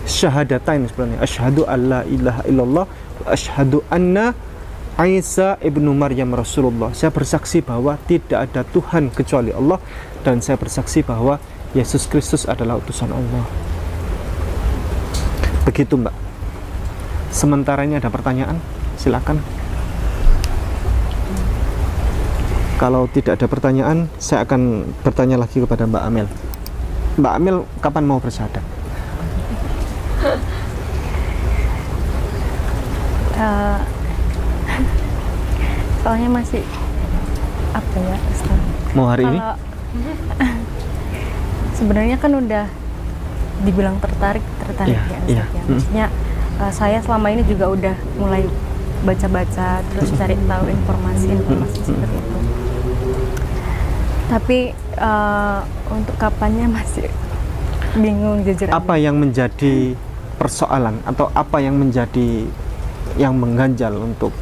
syahadatain sebenarnya. Asyhadu alla ilaha illallah wa asyhadu anna Isa ibnu Maryam Rasulullah. Saya bersaksi bahwa tidak ada Tuhan kecuali Allah, dan saya bersaksi bahwa Yesus Kristus adalah utusan Allah. Begitu, Mbak. Sementara ini ada pertanyaan, silakan. Kalau tidak ada pertanyaan, saya akan bertanya lagi kepada Mbak Amel. Mbak Amel, kapan mau bersyahadat? Soalnya masih apa ya, Ustaz? Mau hari ini? Sebenarnya kan udah dibilang tertarik ya, Ustaz, ya. Maksudnya saya selama ini juga udah mulai baca-baca, terus cari tahu informasi seperti itu. Tapi untuk kapannya masih bingung jujur. Apa yang menjadi persoalan atau apa yang menjadi yang mengganjal untuk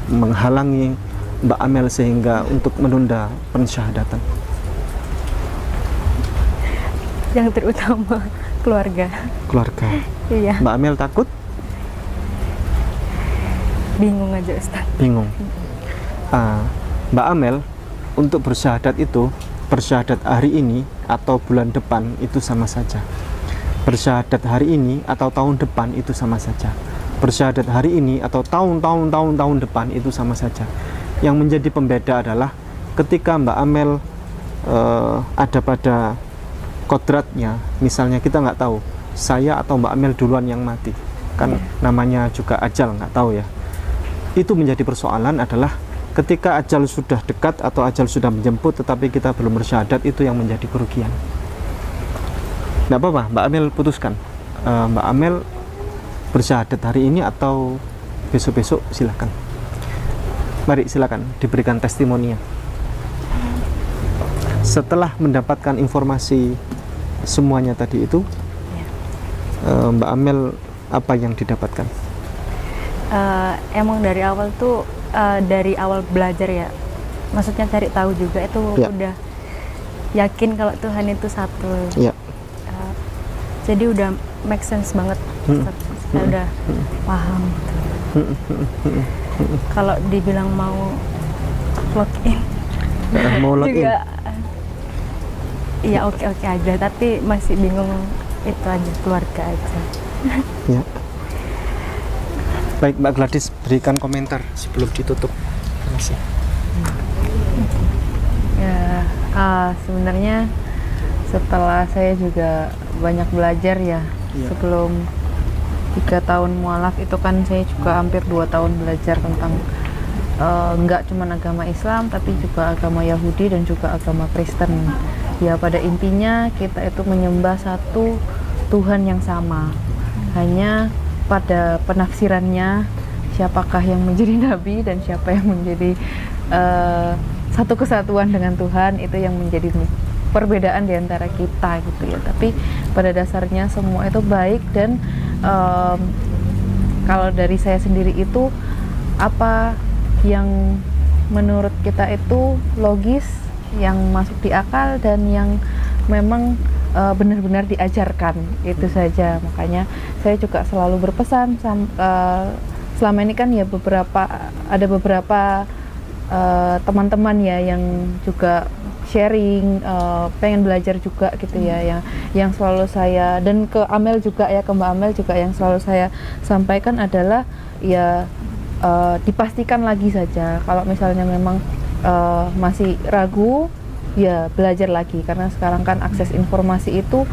menghalangi Mbak Amel sehingga untuk menunda pensyahadatan? Yang terutama keluarga. Iya. Mbak Amel takut? Bingung aja, Ustaz. Bingung. Mbak Amel untuk bersyahadat itu, bersyahadat hari ini atau bulan depan itu sama saja. Bersyahadat hari ini atau tahun depan itu sama saja. Bersyahadat hari ini atau tahun depan itu sama saja. Yang menjadi pembeda adalah ketika Mbak Amel ada pada kodratnya, misalnya kita nggak tahu saya atau Mbak Amel duluan yang mati, kan namanya juga ajal, nggak tahu ya. Itu menjadi persoalan adalah ketika ajal sudah dekat atau ajal sudah menjemput tetapi kita belum bersyahadat, itu yang menjadi kerugian. Nggak apa-apa, Mbak Amel putuskan. Mbak Amel bersyahadat hari ini atau besok-besok, silakan. Mari silakan diberikan testimoninya. Setelah mendapatkan informasi semuanya tadi itu, Mbak Amel apa yang didapatkan? Emang dari awal tuh dari awal belajar ya, maksudnya cari tahu juga itu udah yakin kalau Tuhan itu satu. Jadi udah make sense banget. saya udah paham gitu. Kalau dibilang mau login mau login juga ya oke aja, tapi masih bingung itu aja, keluarga aja. ya. Baik Mbak Gladys, berikan komentar sebelum ditutup. Terima kasih. Ya, sebenarnya setelah saya juga banyak belajar ya. Sebelum 3 tahun mualaf itu kan saya juga hampir 2 tahun belajar tentang nggak cuma agama Islam, tapi juga agama Yahudi dan juga agama Kristen. Ya pada intinya kita itu menyembah satu Tuhan yang sama, hanya pada penafsirannya siapakah yang menjadi nabi dan siapa yang menjadi satu kesatuan dengan Tuhan, itu yang menjadi perbedaan di antara kita gitu ya. Tapi pada dasarnya semua itu baik, dan kalau dari saya sendiri itu apa yang menurut kita itu logis, yang masuk di akal, dan yang memang benar-benar diajarkan, itu saja. Makanya saya juga selalu berpesan selama ini kan ya ada beberapa teman-teman ya yang juga sharing, pengen belajar juga gitu ya, yang selalu saya, dan ke Amel juga ya, ke Mbak Amel juga, yang selalu saya sampaikan adalah ya dipastikan lagi saja. Kalau misalnya memang masih ragu, ya belajar lagi, karena sekarang kan akses informasi itu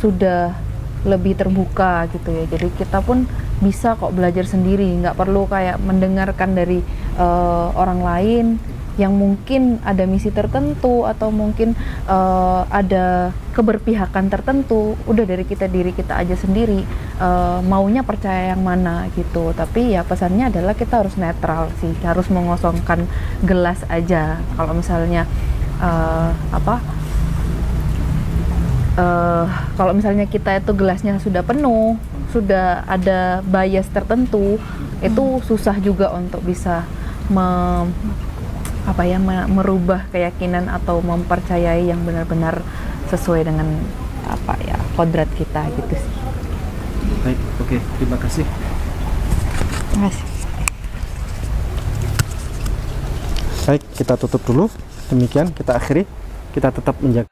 sudah lebih terbuka gitu ya. Jadi kita pun bisa kok belajar sendiri, nggak perlu kayak mendengarkan dari orang lain yang mungkin ada misi tertentu atau mungkin ada keberpihakan tertentu. Udah dari diri kita aja sendiri maunya percaya yang mana gitu. Tapi ya pesannya adalah kita harus netral sih, harus mengosongkan gelas aja. Kalau misalnya kalau misalnya kita itu gelasnya sudah penuh, sudah ada bias tertentu, itu susah juga untuk bisa merubah keyakinan atau mempercayai yang benar-benar sesuai dengan kodrat kita gitu sih. Baik, oke, terima kasih. Terima kasih. Baik, kita tutup dulu. Demikian kita akhiri. Kita tetap menjaga